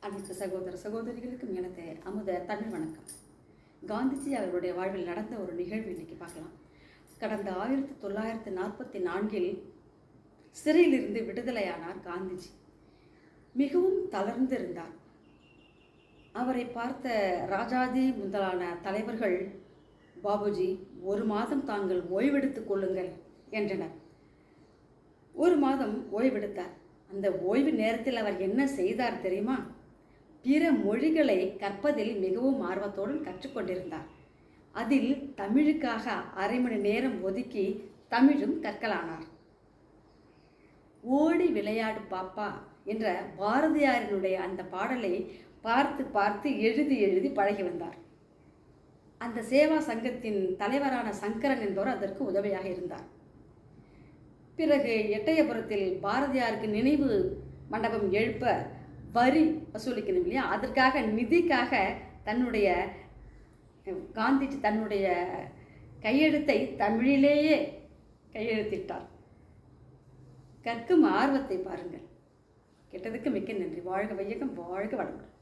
அனைத்து சகோதர சகோதரிகளுக்கும் எனது அமுத தமிழ் வணக்கம். காந்திஜி அவருடைய வாழ்வில் நடந்த ஒரு நிகழ்வு இன்றைக்கி பார்க்கலாம். கடந்த 1944 சிறையிலிருந்து விடுதலையானார் காந்திஜி. மிகவும் தளர்ந்திருந்தார். அவரை பார்த்த ராஜாஜி முதலான தலைவர்கள், பாபுஜி, 1 மாதம் தாங்கள் ஓய்வெடுத்துக் கொள்ளுங்கள் என்றனர். 1 மாதம் ஓய்வெடுத்தார். அந்த ஓய்வு நேரத்தில் அவர் என்ன செய்தார் தெரியுமா? பிற மொழிகளை கற்பதில் மிகவும் ஆர்வத்தோடு கற்றுக்கொண்டிருந்தார். அதில் தமிழுக்காக அரை மணி நேரம் ஒதுக்கி தமிழும் கற்கலானார். ஓடி விளையாடு பாப்பா என்ற பாரதியாரினுடைய அந்த பாடலை பார்த்து பார்த்து எழுதி எழுதி பழகி வந்தார். அந்த சேவா சங்கத்தின் தலைவரான சங்கரன் என்பவர் அதற்கு உதவியாக இருந்தார். பிறகு எட்டயபுரத்தில் பாரதியாருக்கு நினைவு மண்டபம் எழுப்ப வரி வசூலிக்கணும் இல்லையா, அதற்காக நிதிக்காக காந்திஜி தன்னுடைய கையெழுத்தை தமிழிலேயே கையெழுத்திட்டார். கற்கும் ஆர்வத்தை பாருங்கள். கேட்டதுக்கு மிக்க நன்றி. வாழ்க வையகம், வாழ்க வளமுடன்.